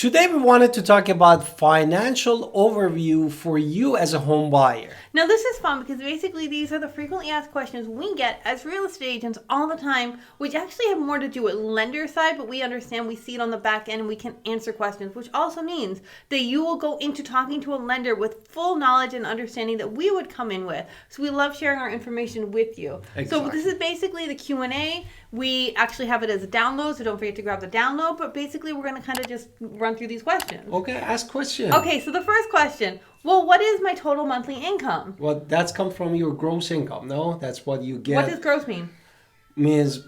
Today we wanted to talk about financial overview for you as a home buyer. Now this is fun because basically these are the frequently asked questions we get as real estate agents all the time, which actually have more to do with lender side, but we understand, we see it on the back end and we can answer questions, which also means that you will go into talking to a lender with full knowledge and understanding that we would come in with. So we love sharing our information with you. Exactly. So this is basically the Q&A. We actually have it as a download, so don't forget to grab the download, but basically we're going to kind of just run through these questions. Okay, ask question. Okay, so the first question, well, what is my total monthly income? Well, that's come from your gross income, no? That's what you get. What does gross mean? Means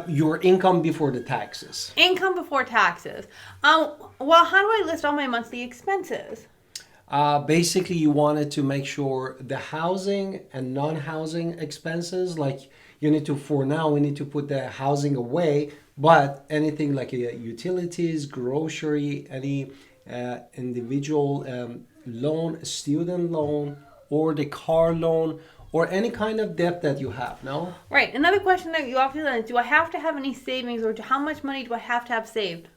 your income before the taxes. Income before taxes. Well, how do I list all my monthly expenses? Basically, you wanted to make sure the housing and non-housing expenses, like you need to, for now, we need to put the housing away, but anything like utilities, grocery, any individual loan, student loan, or the car loan, or any kind of debt that you have, no? Right. Another question that you often ask is, do I have to have any savings, or how much money do I have to have saved?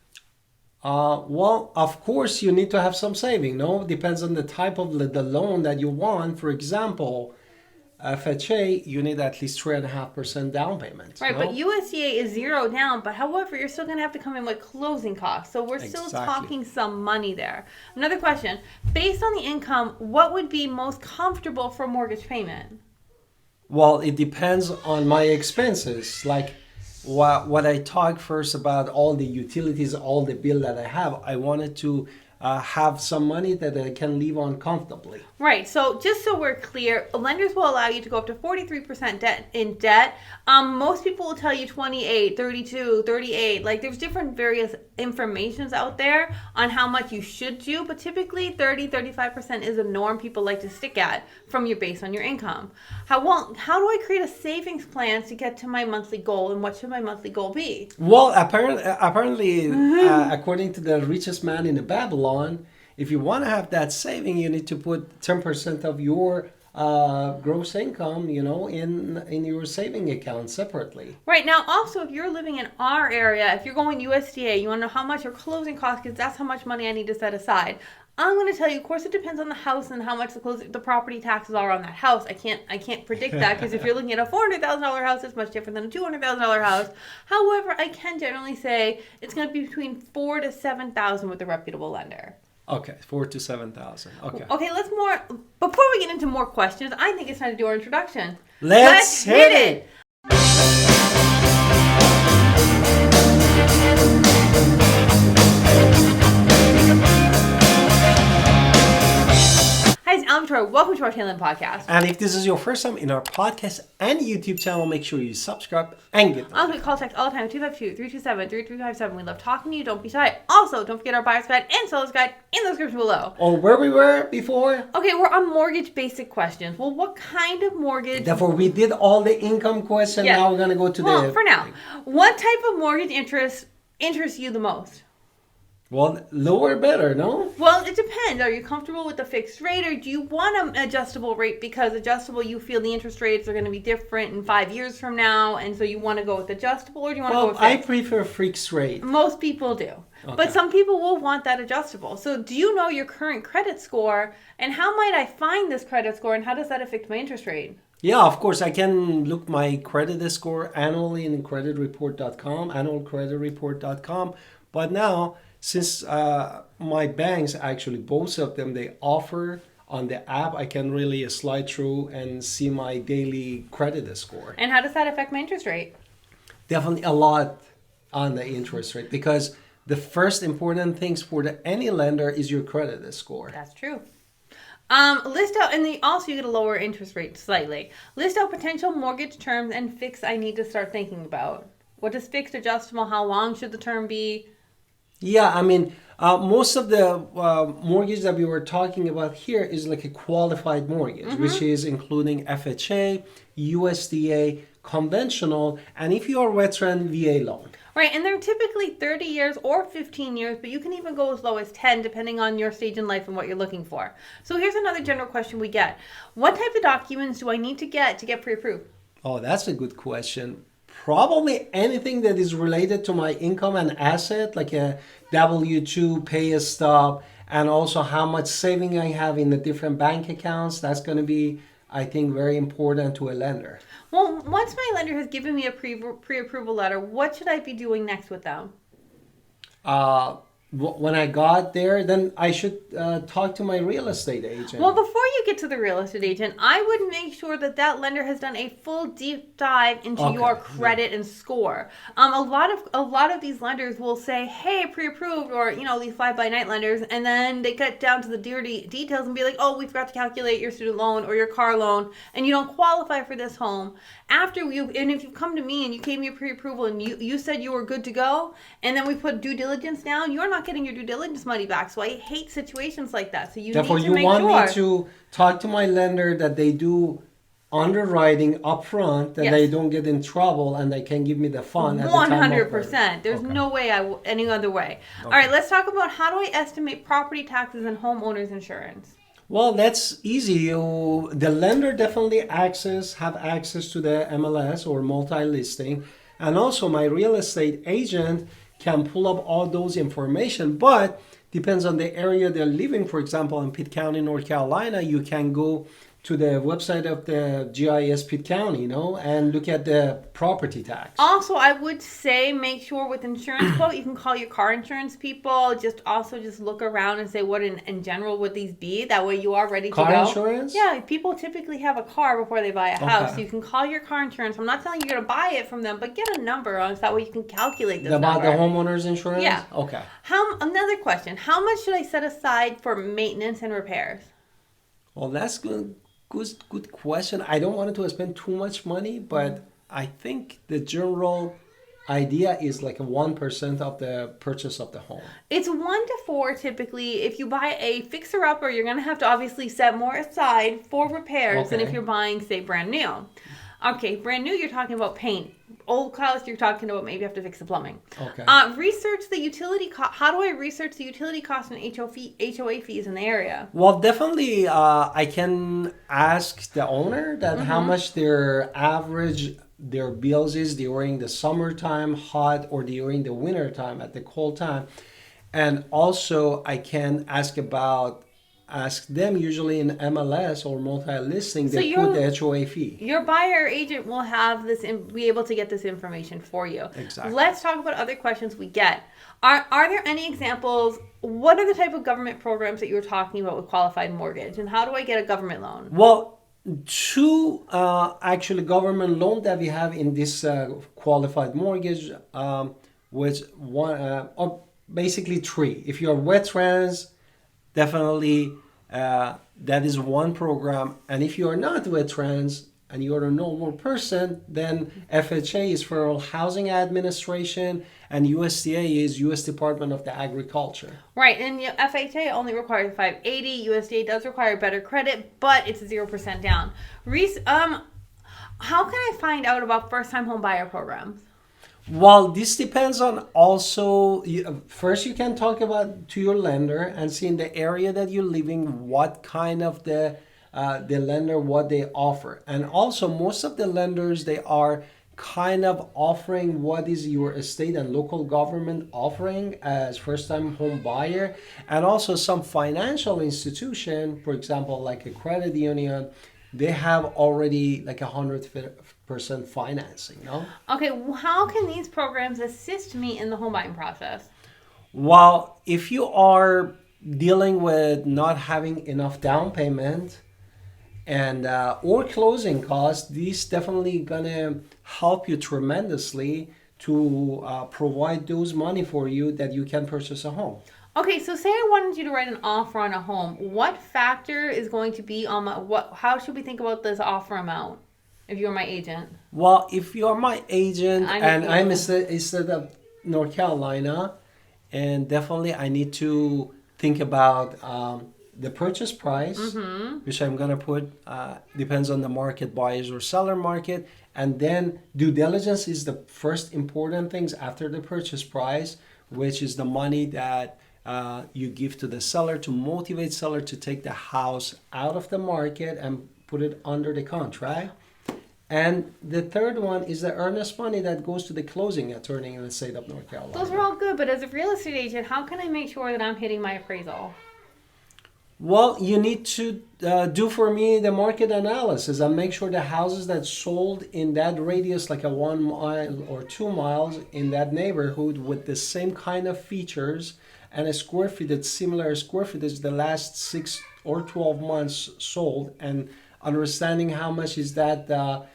Well, of course, you need to have some saving, no? Depends on the type of the loan that you want. For example, FHA, you need at least 3.5% down payment. Right, no? but USDA is zero down, but however, you're still going to have to come in with closing costs. So we're still Exactly. talking some money there. Another question, based on the income, what would be most comfortable for a mortgage payment? Well, it depends on my expenses. Like what I talked first about all the utilities, all the bill that I have, I wanted to have some money that I can live on comfortably. Right. So just so we're clear, lenders will allow you to go up to 43% debt. Most people will tell you 28, 32, 38. Like there's different various informations out there on how much you should do, but typically 30, 35% is a norm people like to stick at from your base on your income. How do I create a savings plan to get to my monthly goal, and what should my monthly goal be? Well, apparently, according to the richest man in Babylon, if you want to have that saving, you need to put 10% of your gross income, in your saving account separately. Right. Now, also, if you're living in our area, if you're going USDA, you want to know how much your closing costs, because that's how much money I need to set aside. I'm going to tell you, of course, it depends on the house and how much the property taxes are on that house. I can't predict that, because if you're looking at a $400,000 house, it's much different than a $200,000 house. However, I can generally say it's going to be between $4,000 to $7,000 with a reputable lender. Okay, 4,000 to 7,000. Okay. Okay, before we get into more questions, I think it's time to do our introduction. Let's hit it. Hi, I'm Troy. Welcome to our Tailend podcast. And if this is your first time in our podcast and YouTube channel, make sure you subscribe and get Also, we call text all the time, 252-327-3357. We love talking to you. Don't be shy. Also, don't forget our buyer's guide and seller's guide in the description below. or where we were before. Okay, we're on mortgage basic questions. Well, what kind of mortgage? Therefore, we did all the income question. Yeah. Now we're going to go to the... For now, what type of mortgage interests you the most? Well, lower better, no? Well, it depends. Are you comfortable with the fixed rate, or do you want an adjustable rate? Because adjustable, you feel the interest rates are going to be different in 5 years from now, and so you want to go with adjustable, or do you want to go with I fixed? prefer fixed rate. Most people do. Okay. But some people will want that adjustable. So do you know your current credit score, and how might I find this credit score, and how does that affect my interest rate? Yeah, of course, I can look my credit score annually in creditreport.com, annualcreditreport.com. But now, since my banks, actually both of them, they offer on the app, I can really slide through and see my daily credit score. And how does that affect my interest rate? Definitely a lot on the interest rate, because the first important things for any lender is your credit score. That's true. List out, and also you get a lower interest rate slightly. List out potential mortgage terms and fixed I need to start thinking about. What is fixed, adjustable? How long should the term be? Yeah, I mean, most of the mortgage that we were talking about here is like a qualified mortgage, which is including FHA, USDA, conventional, and if you're a veteran, VA loan. Right, and they're typically 30 years or 15 years, but you can even go as low as 10 depending on your stage in life and what you're looking for. So here's another general question we get. What type of documents do I need to get pre-approved? Oh, that's a good question. Probably anything that is related to my income and asset, like a W-2 pay stub, and also how much saving I have in the different bank accounts. That's going to be, I think, very important to a lender. Well, once my lender has given me a pre-approval letter, what should I be doing next with them? Uh, when I got there, then I should talk to my real estate agent. Well, before you get to the real estate agent, I would make sure that that lender has done a full deep dive into Okay, your credit and score. A lot of these lenders will say, "Hey, pre-approved," or these fly-by-night lenders, and then they get down to the dirty details and be like, "Oh, we forgot to calculate your student loan or your car loan, and you don't qualify for this home." And if you come to me and you gave me a pre-approval and you said you were good to go, and then we put due diligence down, you're not getting your due diligence money back. So I hate situations like that. So Therefore, need to you make want sure. me to talk to my lender that they do underwriting upfront, that Yes. they don't get in trouble, and they can give me the fund at the time of 100%. There's Okay. no way any other way. All right, let's talk about how do I estimate property taxes and homeowners insurance. Well, that's easy. The lender definitely have access to the MLS or multi-listing, and also my real estate agent can pull up all those information. But depends on the area they're living. For example, in Pitt County, North Carolina, you can go to the website of the GIS Pitt County, and look at the property tax. Also, I would say make sure with insurance quote, you can call your car insurance people. Just look around and say what in general would these be. That way you are ready to Car go. insurance? Yeah, people typically have a car before they buy a house. Okay. So you can call your car insurance. I'm not telling you you're going to buy it from them, but get a number on it so that way you can calculate this About number. the homeowners insurance? Yeah. Okay. Another question. How much should I set aside for maintenance and repairs? Well, that's good. Good question. I don't want to spend too much money, but I think the general idea is like a 1% of the purchase of the home. It's 1 to 4 typically. If you buy a fixer-upper, you're going to have to obviously set more aside for repairs than if Okay. you're buying, say, brand new. Okay, brand new, you're talking about paint. Old house, you're talking about maybe you have to fix the plumbing. Okay. Research the utility cost. How do I research the utility costs and HOA fees in the area? Well, definitely, I can ask the owner that how much their average their bills is during the summertime, hot, or during the winter time at the cold time, and also I can ask them usually in MLS or multi-listing. So They put the HOA fee. Your buyer agent will have this and be able to get this information for you. Exactly. Let's talk about other questions we get. Are there any examples? What are the type of government programs that you were talking about with qualified mortgage, and how do I get a government loan? Well, two actually government loan that we have in this qualified mortgage, which or basically three. If you're veterans, definitely that is one program, and if you are not veterans and you're a normal person, then FHA is Federal Housing Administration, and USDA is U.S. Department of the Agriculture. Right, and FHA only requires 580. USDA does require better credit, but it's 0% down. How can I find out about first-time home buyer programs? Well, this depends on also, first you can talk about to your lender and see in the area that you're living, what kind of the lender, what they offer. And also most of the lenders, they are kind of offering what is your state and local government offering as first-time home buyer. And also some financial institution, for example, like a credit union, they have already like 100% financing, no? Okay, how can these programs assist me in the home buying process? Well, if you are dealing with not having enough down payment and or closing costs, these definitely gonna help you tremendously to provide those money for you that you can purchase a home. Okay, so say I wanted you to write an offer on a home. What factor is going to be on how should we think about this offer amount if you're my agent? Well, if you're my agent and I'm instead of North Carolina, and definitely I need to think about the purchase price, which I'm gonna put depends on the market, buyers or seller market, and then due diligence is the first important things after the purchase price, which is the money that you give to the seller to motivate seller to take the house out of the market and put it under the contract. And the third one is the earnest money that goes to the closing attorney in the state of North Carolina. Those are all good, but as a real estate agent, how can I make sure that I'm hitting my appraisal? Well, you need to do for me the market analysis and make sure the houses that sold in that radius, like a 1 mile or 2 miles in that neighborhood with the same kind of features and a square feet that's similar square footage the last 6 or 12 months sold, and understanding how much is that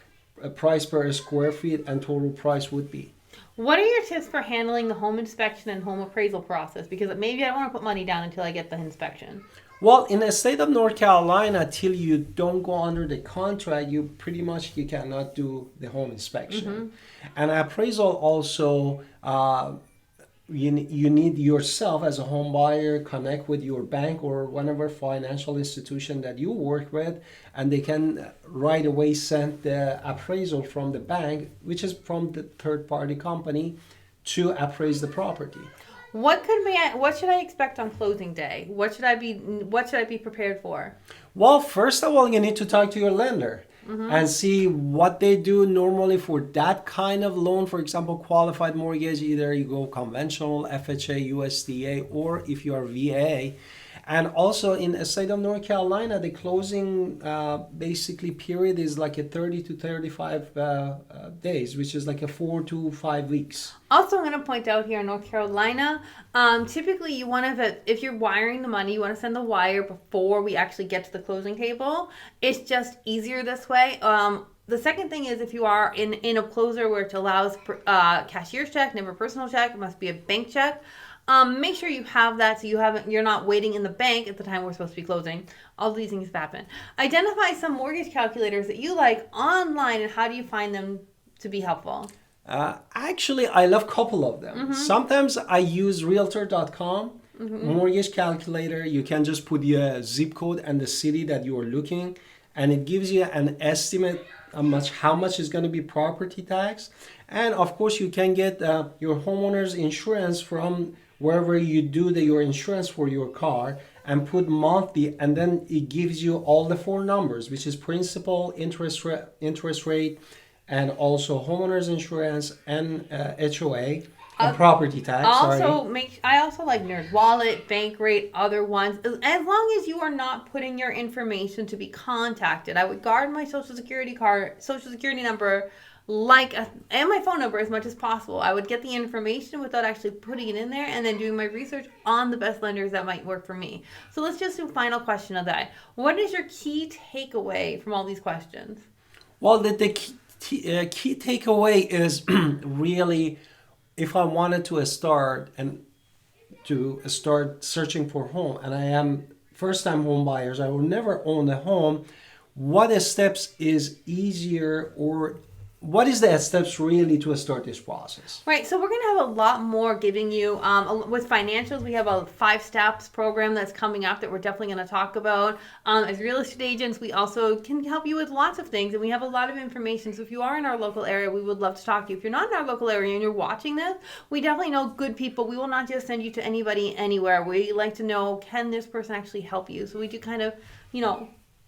price per square feet and total price would be. What are your tips for handling the home inspection and home appraisal process? Because maybe I don't want to put money down until I get the inspection. Well, in the state of North Carolina, till you don't go under the contract, you pretty much you cannot do the home inspection. And appraisal also, you need yourself as a home buyer connect with your bank or whatever financial institution that you work with, and they can right away send the appraisal from the bank, which is from the third party company, to appraise the property. What should I expect on closing day? What should I be prepared for? Well, first of all, you need to talk to your lender and see what they do normally for that kind of loan. For example, qualified mortgage, either you go conventional, FHA, USDA, or if you are VA. And also in the state of North Carolina, the closing basically period is like a 30 to 35 days, which is like a 4 to 5 weeks. Also, I'm going to point out here in North Carolina, typically you want to, if you're wiring the money, you want to send the wire before we actually get to the closing table. It's just easier this way. The second thing is if you are in a closer where it allows cashier's check, never personal check, it must be a bank check. Make sure you have that so you're not waiting in the bank at the time we're supposed to be closing. All these things happen. Identify some mortgage calculators that you like online, and how do you find them to be helpful? Actually, I love a couple of them. Sometimes I use realtor.com, mortgage calculator. You can just put your zip code and the city that you are looking, and it gives you an estimate how much is going to be property tax. And of course, you can get your homeowner's insurance from wherever you do your insurance for your car, and put monthly, and then it gives you all the 4 numbers, which is principal, interest rate, and also homeowner's insurance and HOA and property tax. I also like NerdWallet, Bankrate, other ones. As long as you are not putting your information to be contacted, I would guard my social security number and my phone number as much as possible. I would get the information without actually putting it in there, and then doing my research on the best lenders that might work for me. So let's just do final question of that. What is your key takeaway from all these questions? Well, the key takeaway is really, if I wanted to start searching for home, and I am first-time home buyers, I will never own a home. What steps is easier, or what is the steps really to start this process? Right, so we're going to have a lot more giving you, with financials, we have a 5 steps program that's coming up that we're definitely going to talk about. As real estate agents, we also can help you with lots of things, and we have a lot of information. So if you are in our local area, we would love to talk to you. If you're not in our local area and you're watching this, we definitely know good people. We will not just send you to anybody anywhere. We like to know, can this person actually help you? So we do kind of,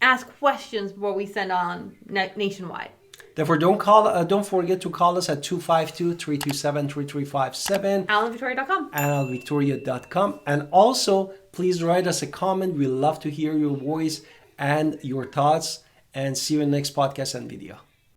ask questions before we send on nationwide. Therefore, don't forget to call us at 252-327-3357. AlanVictoria.com. AlanVictoria.com. And also, please write us a comment. We love to hear your voice and your thoughts. And see you in the next podcast and video.